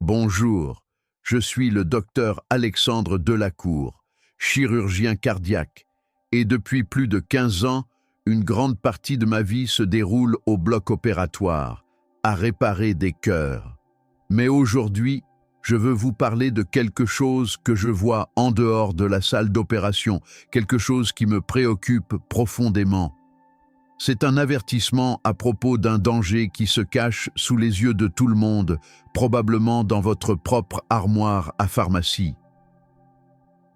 Bonjour, je suis le docteur Alexandre Delacour, chirurgien cardiaque, et depuis plus de 15 ans, une grande partie de ma vie se déroule au bloc opératoire, à réparer des cœurs. Mais aujourd'hui, je veux vous parler de quelque chose que je vois en dehors de la salle d'opération, quelque chose qui me préoccupe profondément. C'est un avertissement à propos d'un danger qui se cache sous les yeux de tout le monde, probablement dans votre propre armoire à pharmacie.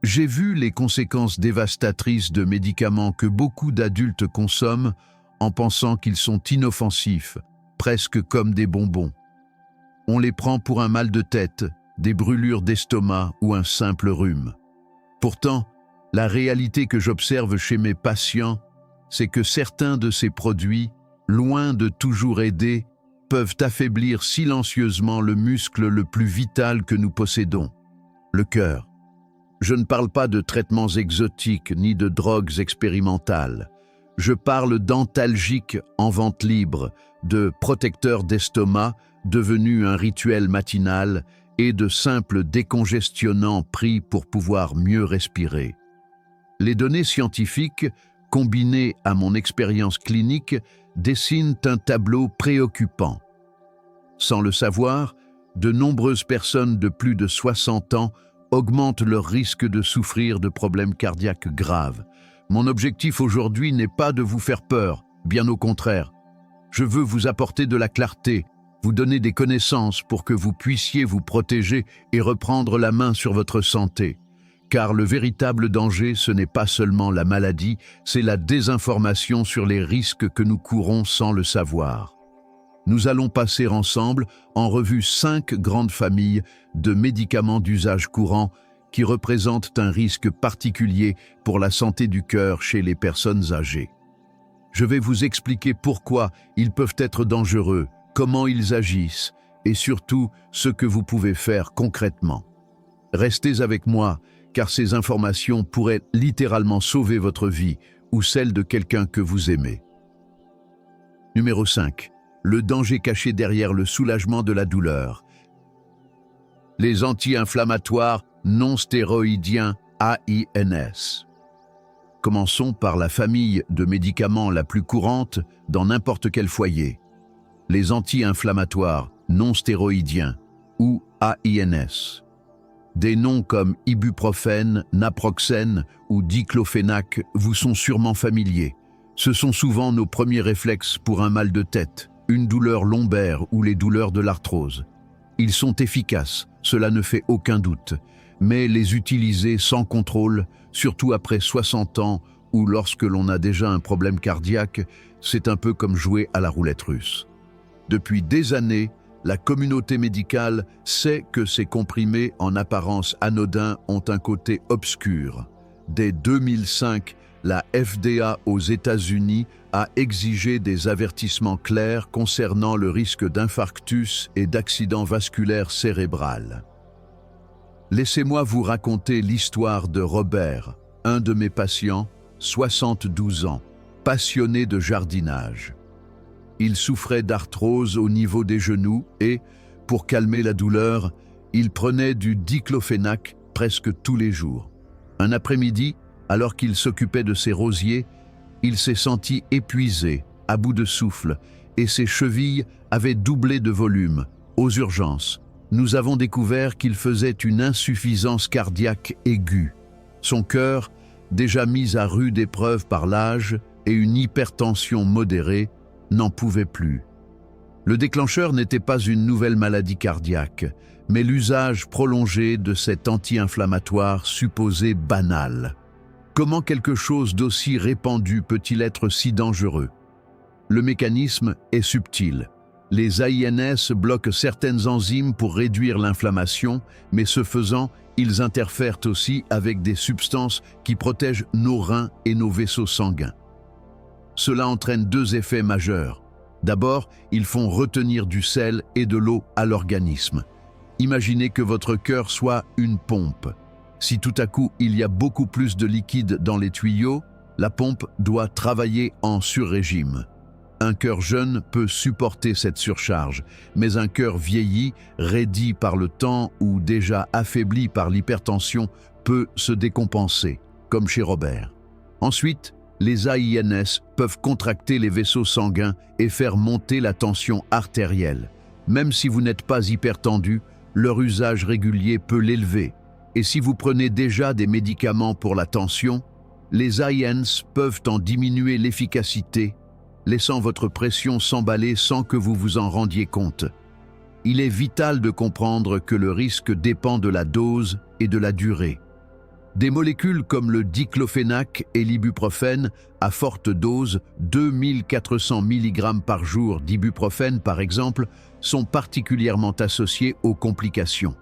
J'ai vu les conséquences dévastatrices de médicaments que beaucoup d'adultes consomment en pensant qu'ils sont inoffensifs, presque comme des bonbons. On les prend pour un mal de tête, des brûlures d'estomac ou un simple rhume. Pourtant, la réalité que j'observe chez mes patients, c'est que certains de ces produits, loin de toujours aider, peuvent affaiblir silencieusement le muscle le plus vital que nous possédons, le cœur. Je ne parle pas de traitements exotiques ni de drogues expérimentales. Je parle d'antalgiques en vente libre, de protecteurs d'estomac devenus un rituel matinal et de simples décongestionnants pris pour pouvoir mieux respirer. Les données scientifiques, combinées à mon expérience clinique, dessinent un tableau préoccupant. Sans le savoir, de nombreuses personnes de plus de 60 ans augmentent leur risque de souffrir de problèmes cardiaques graves. Mon objectif aujourd'hui n'est pas de vous faire peur, bien au contraire. Je veux vous apporter de la clarté, vous donner des connaissances pour que vous puissiez vous protéger et reprendre la main sur votre santé. Car le véritable danger, ce n'est pas seulement la maladie, c'est la désinformation sur les risques que nous courons sans le savoir. Nous allons passer ensemble en revue 5 grandes familles de médicaments d'usage courant qui représentent un risque particulier pour la santé du cœur chez les personnes âgées. Je vais vous expliquer pourquoi ils peuvent être dangereux, comment ils agissent et surtout ce que vous pouvez faire concrètement. Restez avec moi, car ces informations pourraient littéralement sauver votre vie ou celle de quelqu'un que vous aimez. Numéro 5. Le danger caché derrière le soulagement de la douleur. Les anti-inflammatoires non stéroïdiens AINS. Commençons par la famille de médicaments la plus courante dans n'importe quel foyer. Les anti-inflammatoires non stéroïdiens ou AINS. Des noms comme ibuprofène, naproxène ou diclofénac vous sont sûrement familiers. Ce sont souvent nos premiers réflexes pour un mal de tête, une douleur lombaire ou les douleurs de l'arthrose. Ils sont efficaces, cela ne fait aucun doute, mais les utiliser sans contrôle, surtout après 60 ans ou lorsque l'on a déjà un problème cardiaque, c'est un peu comme jouer à la roulette russe. Depuis des années, la communauté médicale sait que ces comprimés en apparence anodins ont un côté obscur. Dès 2005, la FDA aux États-Unis a exigé des avertissements clairs concernant le risque d'infarctus et d'accident vasculaire cérébral. Laissez-moi vous raconter l'histoire de Robert, un de mes patients, 72 ans, passionné de jardinage. Il souffrait d'arthrose au niveau des genoux et, pour calmer la douleur, il prenait du diclofénac presque tous les jours. Un après-midi, alors qu'il s'occupait de ses rosiers, il s'est senti épuisé, à bout de souffle, et ses chevilles avaient doublé de volume. Aux urgences, nous avons découvert qu'il faisait une insuffisance cardiaque aiguë. Son cœur, déjà mis à rude épreuve par l'âge et une hypertension modérée, n'en pouvait plus. Le déclencheur n'était pas une nouvelle maladie cardiaque, mais l'usage prolongé de cet anti-inflammatoire supposé banal. Comment quelque chose d'aussi répandu peut-il être si dangereux? Le mécanisme est subtil. Les AINS bloquent certaines enzymes pour réduire l'inflammation, mais ce faisant, ils interfèrent aussi avec des substances qui protègent nos reins et nos vaisseaux sanguins. Cela entraîne 2 effets majeurs. D'abord, ils font retenir du sel et de l'eau à l'organisme. Imaginez que votre cœur soit une pompe. Si tout à coup il y a beaucoup plus de liquide dans les tuyaux, la pompe doit travailler en surrégime. Un cœur jeune peut supporter cette surcharge, mais un cœur vieilli, raidi par le temps ou déjà affaibli par l'hypertension peut se décompenser, comme chez Robert. Ensuite, les AINS peuvent contracter les vaisseaux sanguins et faire monter la tension artérielle. Même si vous n'êtes pas hypertendu, leur usage régulier peut l'élever. Et si vous prenez déjà des médicaments pour la tension, les AINS peuvent en diminuer l'efficacité, laissant votre pression s'emballer sans que vous vous en rendiez compte. Il est vital de comprendre que le risque dépend de la dose et de la durée. Des molécules comme le diclofénac et l'ibuprofène à forte dose, 2400 mg par jour d'ibuprofène par exemple, sont particulièrement associées aux complications.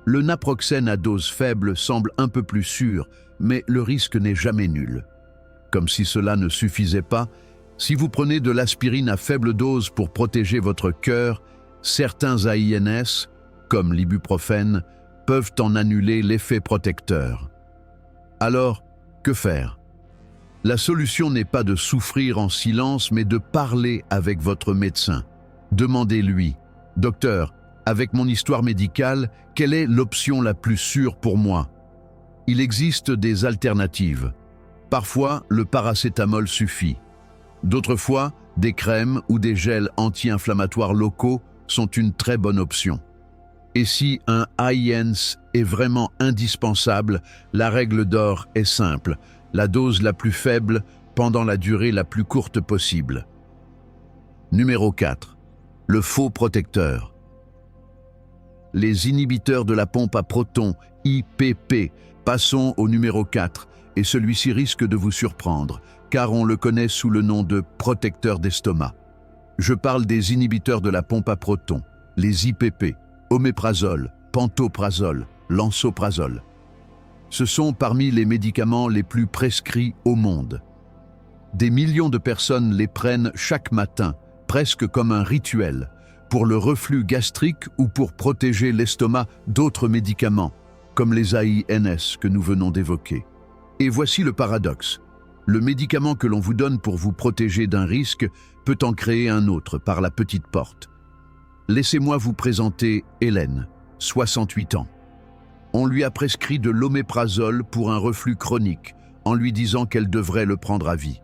Le naproxène à dose faible semble un peu plus sûr, mais le risque n'est jamais nul. Comme si cela ne suffisait pas, si vous prenez de l'aspirine à faible dose pour protéger votre cœur, certains AINS, comme l'ibuprofène, peuvent en annuler l'effet protecteur. Alors, que faire? La solution n'est pas de souffrir en silence, mais de parler avec votre médecin. Demandez-lui, « Docteur, avec mon histoire médicale, quelle est l'option la plus sûre pour moi ?» Il existe des alternatives. Parfois, le paracétamol suffit. D'autres fois, des crèmes ou des gels anti-inflammatoires locaux sont une très bonne option. Et si un AINS est vraiment indispensable, la règle d'or est simple, la dose la plus faible pendant la durée la plus courte possible. Numéro 4. Le faux protecteur. Les inhibiteurs de la pompe à protons, IPP, passons au numéro 4, et celui-ci risque de vous surprendre, car on le connaît sous le nom de protecteur d'estomac. Je parle des inhibiteurs de la pompe à protons, les IPP, oméprazole, pantoprazole, lansoprazole. Ce sont parmi les médicaments les plus prescrits au monde. Des millions de personnes les prennent chaque matin, presque comme un rituel, pour le reflux gastrique ou pour protéger l'estomac d'autres médicaments, comme les AINS que nous venons d'évoquer. Et voici le paradoxe. Le médicament que l'on vous donne pour vous protéger d'un risque peut en créer un autre par la petite porte. Laissez-moi vous présenter Hélène, 68 ans. On lui a prescrit de l'oméprazole pour un reflux chronique, en lui disant qu'elle devrait le prendre à vie.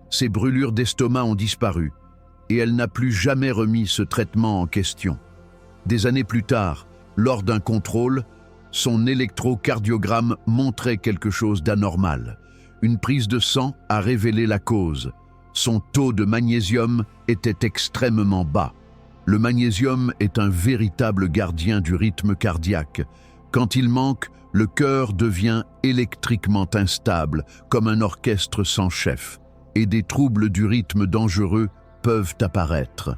Ses brûlures d'estomac ont disparu, et elle n'a plus jamais remis ce traitement en question. Des années plus tard, lors d'un contrôle, son électrocardiogramme montrait quelque chose d'anormal. Une prise de sang a révélé la cause. Son taux de magnésium était extrêmement bas. Le magnésium est un véritable gardien du rythme cardiaque. Quand il manque, le cœur devient électriquement instable, comme un orchestre sans chef, et des troubles du rythme dangereux peuvent apparaître.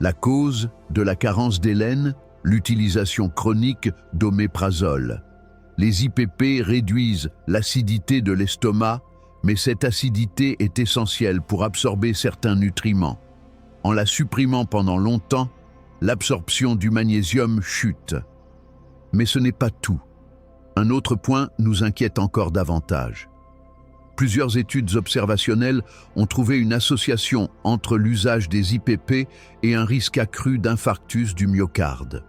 La cause de la carence d'Hélène, l'utilisation chronique d'oméprazole. Les IPP réduisent l'acidité de l'estomac, mais cette acidité est essentielle pour absorber certains nutriments. En la supprimant pendant longtemps, l'absorption du magnésium chute. Mais ce n'est pas tout. Un autre point nous inquiète encore davantage. Plusieurs études observationnelles ont trouvé une association entre l'usage des IPP et un risque accru d'infarctus du myocarde.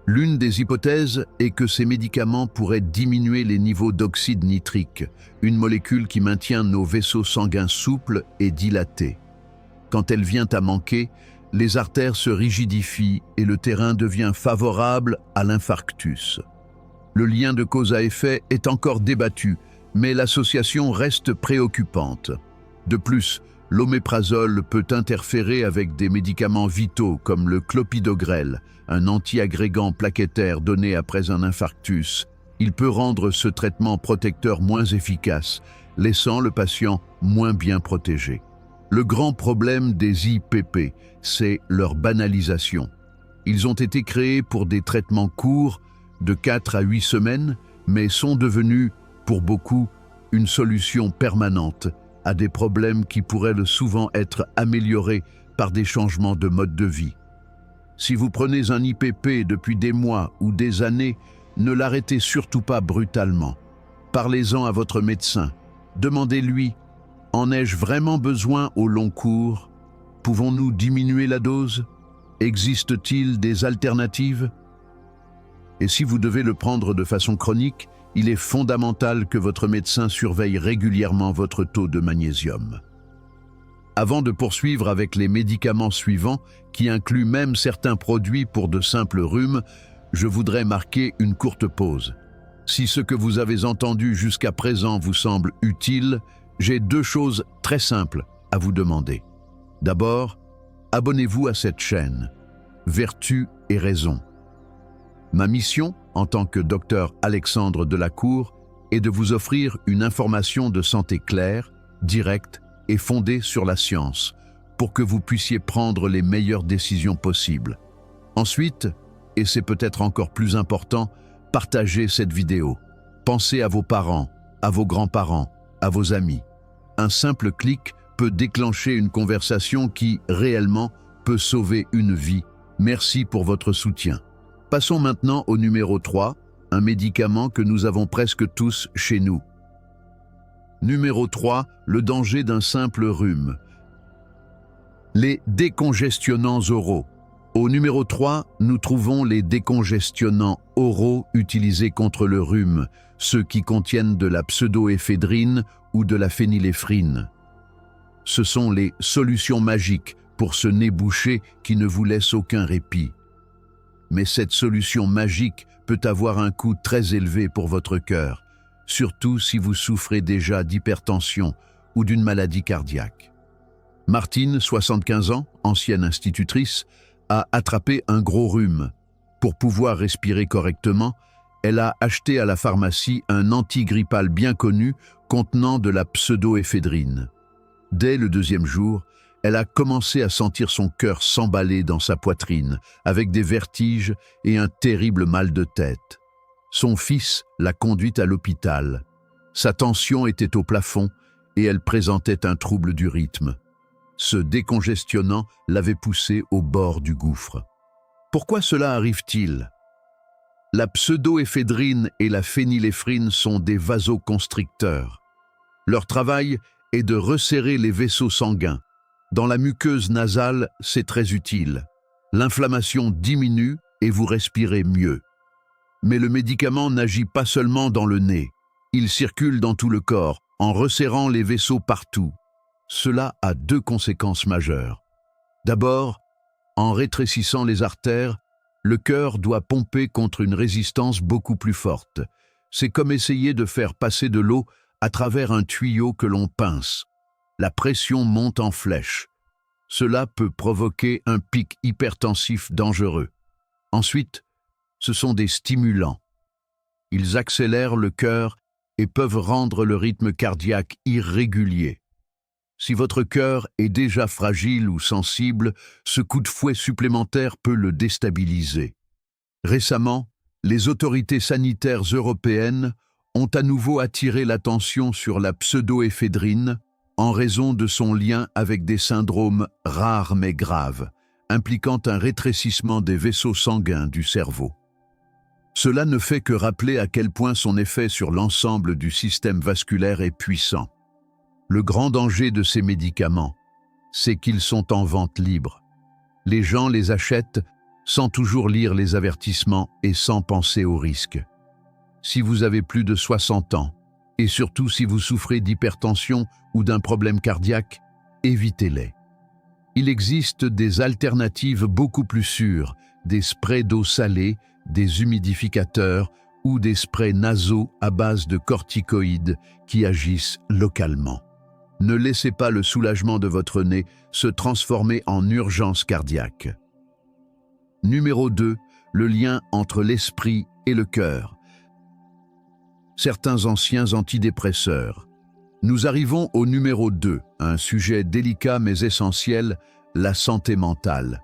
L'une des hypothèses est que ces médicaments pourraient diminuer les niveaux d'oxyde nitrique, une molécule qui maintient nos vaisseaux sanguins souples et dilatés. Quand elle vient à manquer, les artères se rigidifient et le terrain devient favorable à l'infarctus. Le lien de cause à effet est encore débattu, mais l'association reste préoccupante. De plus, l'oméprazole peut interférer avec des médicaments vitaux comme le clopidogrel, un antiagrégant plaquettaire donné après un infarctus. Il peut rendre ce traitement protecteur moins efficace, laissant le patient moins bien protégé. Le grand problème des IPP, c'est leur banalisation. Ils ont été créés pour des traitements courts, de 4 à 8 semaines, mais sont devenus, pour beaucoup, une solution permanente à des problèmes qui pourraient souvent être améliorés par des changements de mode de vie. Si vous prenez un IPP depuis des mois ou des années, ne l'arrêtez surtout pas brutalement. Parlez-en à votre médecin. Demandez-lui En ai-je vraiment besoin au long cours? Pouvons-nous diminuer la dose? Existe-t-il des alternatives? Et si vous devez le prendre de façon chronique, il est fondamental que votre médecin surveille régulièrement votre taux de magnésium. Avant de poursuivre avec les médicaments suivants, qui incluent même certains produits pour de simples rhumes, je voudrais marquer une courte pause. Si ce que vous avez entendu jusqu'à présent vous semble utile, j'ai deux choses très simples à vous demander. D'abord, abonnez-vous à cette chaîne, Vertu et Raison. Ma mission, en tant que docteur Alexandre Delacour, est de vous offrir une information de santé claire, directe et fondée sur la science, pour que vous puissiez prendre les meilleures décisions possibles. Ensuite, et c'est peut-être encore plus important, partagez cette vidéo. Pensez à vos parents, à vos grands-parents, à vos amis. Un simple clic peut déclencher une conversation qui, réellement, peut sauver une vie. Merci pour votre soutien. Passons maintenant au numéro 3, un médicament que nous avons presque tous chez nous. Numéro 3, le danger d'un simple rhume. Les décongestionnants oraux. Au numéro 3, nous trouvons les décongestionnants oraux utilisés contre le rhume, ceux qui contiennent de la pseudoéphédrine ou de la phényléphrine. Ce sont les solutions magiques pour ce nez bouché qui ne vous laisse aucun répit. Mais cette solution magique peut avoir un coût très élevé pour votre cœur, surtout si vous souffrez déjà d'hypertension ou d'une maladie cardiaque. Martine, 75 ans, ancienne institutrice, a attrapé un gros rhume. Pour pouvoir respirer correctement, elle a acheté à la pharmacie un antigrippal bien connu contenant de la pseudoéphédrine. Dès le deuxième jour, elle a commencé à sentir son cœur s'emballer dans sa poitrine, avec des vertiges et un terrible mal de tête. Son fils l'a conduite à l'hôpital. Sa tension était au plafond et elle présentait un trouble du rythme. Ce décongestionnant l'avait poussée au bord du gouffre. Pourquoi cela arrive-t-il? La pseudoéphédrine et la phényléphrine sont des vasoconstricteurs. Leur travail est de resserrer les vaisseaux sanguins. Dans la muqueuse nasale, c'est très utile. L'inflammation diminue et vous respirez mieux. Mais le médicament n'agit pas seulement dans le nez. Il circule dans tout le corps, en resserrant les vaisseaux partout. Cela a deux conséquences majeures. D'abord, en rétrécissant les artères, le cœur doit pomper contre une résistance beaucoup plus forte. C'est comme essayer de faire passer de l'eau à travers un tuyau que l'on pince. La pression monte en flèche. Cela peut provoquer un pic hypertensif dangereux. Ensuite, ce sont des stimulants. Ils accélèrent le cœur et peuvent rendre le rythme cardiaque irrégulier. Si votre cœur est déjà fragile ou sensible, ce coup de fouet supplémentaire peut le déstabiliser. Récemment, les autorités sanitaires européennes ont à nouveau attiré l'attention sur la pseudoéphédrine en raison de son lien avec des syndromes rares mais graves, impliquant un rétrécissement des vaisseaux sanguins du cerveau. Cela ne fait que rappeler à quel point son effet sur l'ensemble du système vasculaire est puissant. Le grand danger de ces médicaments, c'est qu'ils sont en vente libre. Les gens les achètent sans toujours lire les avertissements et sans penser aux risques. Si vous avez plus de 60 ans, et surtout si vous souffrez d'hypertension ou d'un problème cardiaque, évitez-les. Il existe des alternatives beaucoup plus sûres, des sprays d'eau salée, des humidificateurs ou des sprays nasaux à base de corticoïdes qui agissent localement. Ne laissez pas le soulagement de votre nez se transformer en urgence cardiaque. Numéro 2, le lien entre l'esprit et le cœur. Certains anciens antidépresseurs. Nous arrivons au numéro 2, un sujet délicat mais essentiel, la santé mentale.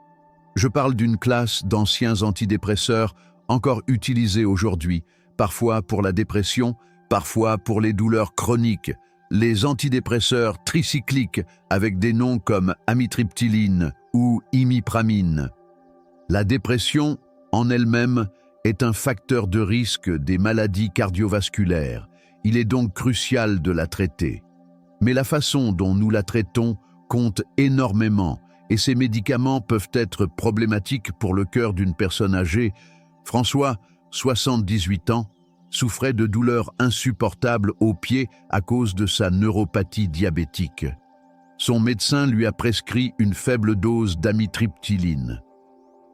Je parle d'une classe d'anciens antidépresseurs encore utilisés aujourd'hui, parfois pour la dépression, parfois pour les douleurs chroniques, les antidépresseurs tricycliques avec des noms comme amitriptyline ou imipramine. La dépression, en elle-même, est un facteur de risque des maladies cardiovasculaires. Il est donc crucial de la traiter. Mais la façon dont nous la traitons compte énormément et ces médicaments peuvent être problématiques pour le cœur d'une personne âgée. François, 78 ans, souffrait de douleurs insupportables aux pieds à cause de sa neuropathie diabétique. Son médecin lui a prescrit une faible dose d'amitriptyline.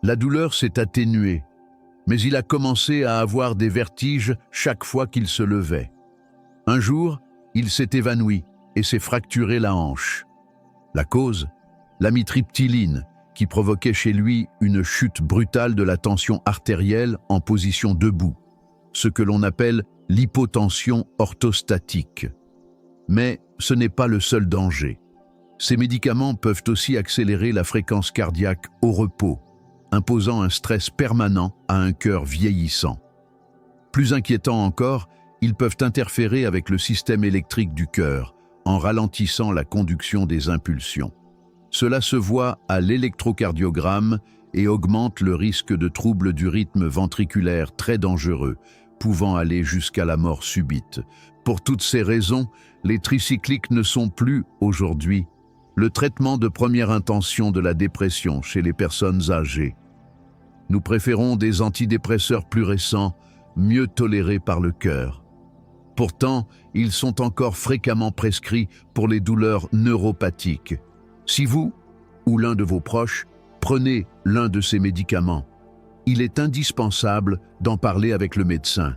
La douleur s'est atténuée, mais il a commencé à avoir des vertiges chaque fois qu'il se levait. Un jour, il s'est évanoui et s'est fracturé la hanche. La cause? L'amitriptyline, qui provoquait chez lui une chute brutale de la tension artérielle en position debout, ce que l'on appelle l'hypotension orthostatique. Mais ce n'est pas le seul danger. Ces médicaments peuvent aussi accélérer la fréquence cardiaque au repos, imposant un stress permanent à un cœur vieillissant. Plus inquiétant encore, ils peuvent interférer avec le système électrique du cœur, en ralentissant la conduction des impulsions. Cela se voit à l'électrocardiogramme et augmente le risque de troubles du rythme ventriculaire très dangereux, pouvant aller jusqu'à la mort subite. Pour toutes ces raisons, les tricycliques ne sont plus, aujourd'hui, le traitement de première intention de la dépression chez les personnes âgées. Nous préférons des antidépresseurs plus récents, mieux tolérés par le cœur. Pourtant, ils sont encore fréquemment prescrits pour les douleurs neuropathiques. Si vous, ou l'un de vos proches, prenez l'un de ces médicaments, il est indispensable d'en parler avec le médecin.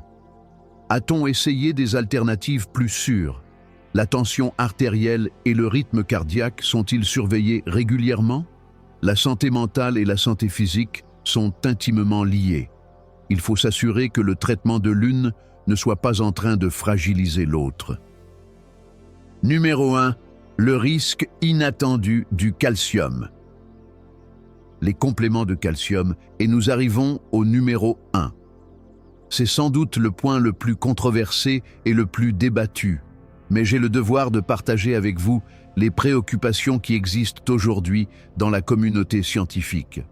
A-t-on essayé des alternatives plus sûres? La tension artérielle et le rythme cardiaque sont-ils surveillés régulièrement? La santé mentale et la santé physique sont intimement liées. Il faut s'assurer que le traitement de l'une ne soit pas en train de fragiliser l'autre. Numéro 1. Le risque inattendu du calcium. Les compléments de calcium, et nous arrivons au numéro 1. C'est sans doute le point le plus controversé et le plus débattu, mais j'ai le devoir de partager avec vous les préoccupations qui existent aujourd'hui dans la communauté scientifique.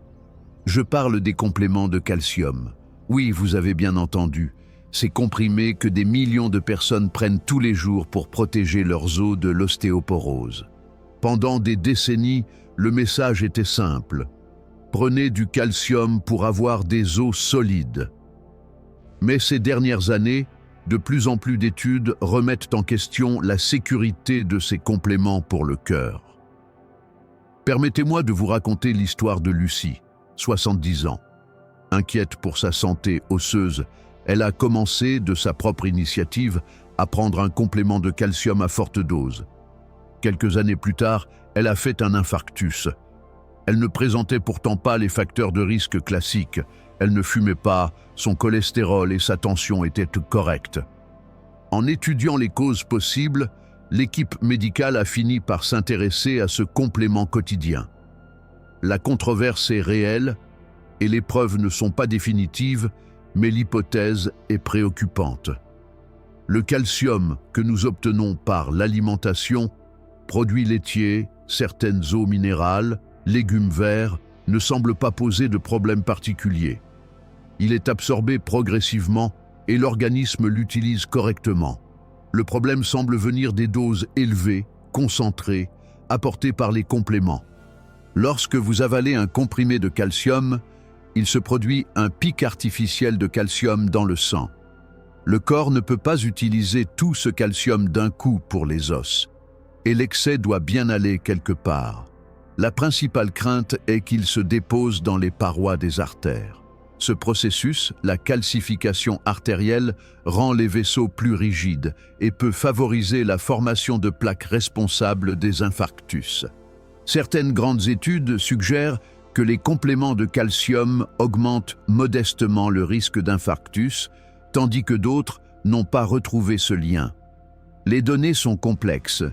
Je parle des compléments de calcium. Oui, vous avez bien entendu, ces comprimés que des millions de personnes prennent tous les jours pour protéger leurs os de l'ostéoporose. Pendant des décennies, le message était simple. Prenez du calcium pour avoir des os solides. Mais ces dernières années, de plus en plus d'études remettent en question la sécurité de ces compléments pour le cœur. Permettez-moi de vous raconter l'histoire de Lucie, 70 ans. Inquiète pour sa santé osseuse, elle a commencé, de sa propre initiative, à prendre un complément de calcium à forte dose. Quelques années plus tard, elle a fait un infarctus. Elle ne présentait pourtant pas les facteurs de risque classiques. Elle ne fumait pas, son cholestérol et sa tension étaient corrects. En étudiant les causes possibles, l'équipe médicale a fini par s'intéresser à ce complément quotidien. La controverse est réelle et les preuves ne sont pas définitives, mais l'hypothèse est préoccupante. Le calcium que nous obtenons par l'alimentation, produits laitiers, certaines eaux minérales, légumes verts, ne semble pas poser de problème particulier. Il est absorbé progressivement et l'organisme l'utilise correctement. Le problème semble venir des doses élevées, concentrées, apportées par les compléments. Lorsque vous avalez un comprimé de calcium, il se produit un pic artificiel de calcium dans le sang. Le corps ne peut pas utiliser tout ce calcium d'un coup pour les os, et l'excès doit bien aller quelque part. La principale crainte est qu'il se dépose dans les parois des artères. Ce processus, la calcification artérielle, rend les vaisseaux plus rigides et peut favoriser la formation de plaques responsables des infarctus. Certaines grandes études suggèrent que les compléments de calcium augmentent modestement le risque d'infarctus, tandis que d'autres n'ont pas retrouvé ce lien. Les données sont complexes,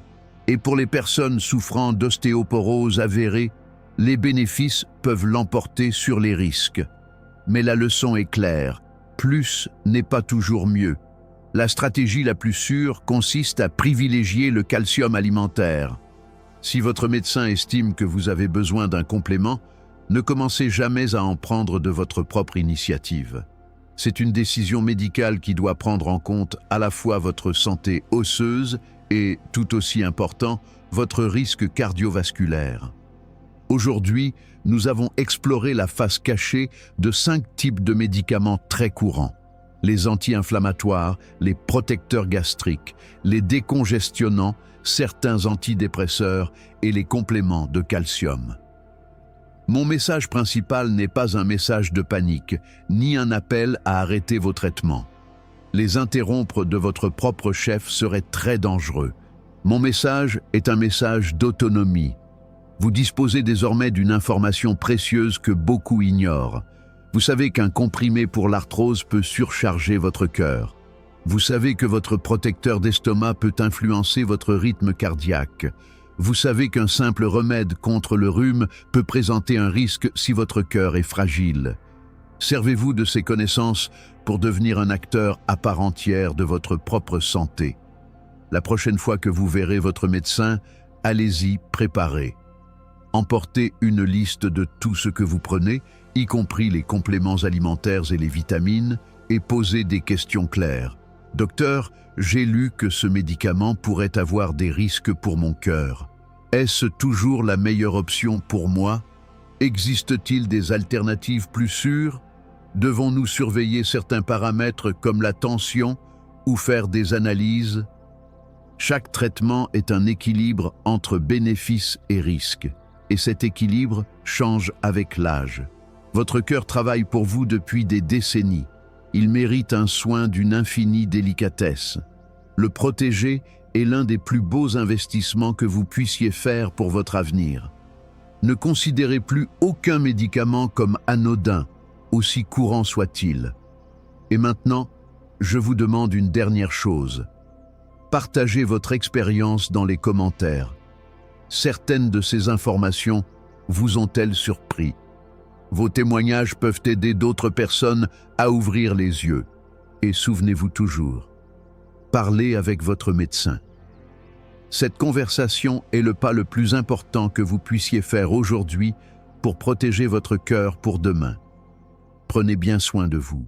et pour les personnes souffrant d'ostéoporose avérée, les bénéfices peuvent l'emporter sur les risques. Mais la leçon est claire, plus n'est pas toujours mieux. La stratégie la plus sûre consiste à privilégier le calcium alimentaire. Si votre médecin estime que vous avez besoin d'un complément, ne commencez jamais à en prendre de votre propre initiative. C'est une décision médicale qui doit prendre en compte à la fois votre santé osseuse et, tout aussi important, votre risque cardiovasculaire. Aujourd'hui, nous avons exploré la face cachée de 5 types de médicaments très courants. Les anti-inflammatoires, les protecteurs gastriques, les décongestionnants, certains antidépresseurs et les compléments de calcium. Mon message principal n'est pas un message de panique, ni un appel à arrêter vos traitements. Les interrompre de votre propre chef serait très dangereux. Mon message est un message d'autonomie. Vous disposez désormais d'une information précieuse que beaucoup ignorent. Vous savez qu'un comprimé pour l'arthrose peut surcharger votre cœur. Vous savez que votre protecteur d'estomac peut influencer votre rythme cardiaque. Vous savez qu'un simple remède contre le rhume peut présenter un risque si votre cœur est fragile. Servez-vous de ces connaissances pour devenir un acteur à part entière de votre propre santé. La prochaine fois que vous verrez votre médecin, allez-y préparé. Emportez une liste de tout ce que vous prenez, y compris les compléments alimentaires et les vitamines, et posez des questions claires. Docteur, j'ai lu que ce médicament pourrait avoir des risques pour mon cœur. Est-ce toujours la meilleure option pour moi? Existe-t-il des alternatives plus sûres? Devons-nous surveiller certains paramètres comme la tension ou faire des analyses? Chaque traitement est un équilibre entre bénéfices et risques, et cet équilibre change avec l'âge. Votre cœur travaille pour vous depuis des décennies. Il mérite un soin d'une infinie délicatesse. Le protéger est l'un des plus beaux investissements que vous puissiez faire pour votre avenir. Ne considérez plus aucun médicament comme anodin, aussi courant soit-il. Et maintenant, je vous demande une dernière chose. Partagez votre expérience dans les commentaires. Certaines de ces informations vous ont-elles surpris? Vos témoignages peuvent aider d'autres personnes à ouvrir les yeux. Et souvenez-vous toujours, parlez avec votre médecin. Cette conversation est le pas le plus important que vous puissiez faire aujourd'hui pour protéger votre cœur pour demain. Prenez bien soin de vous.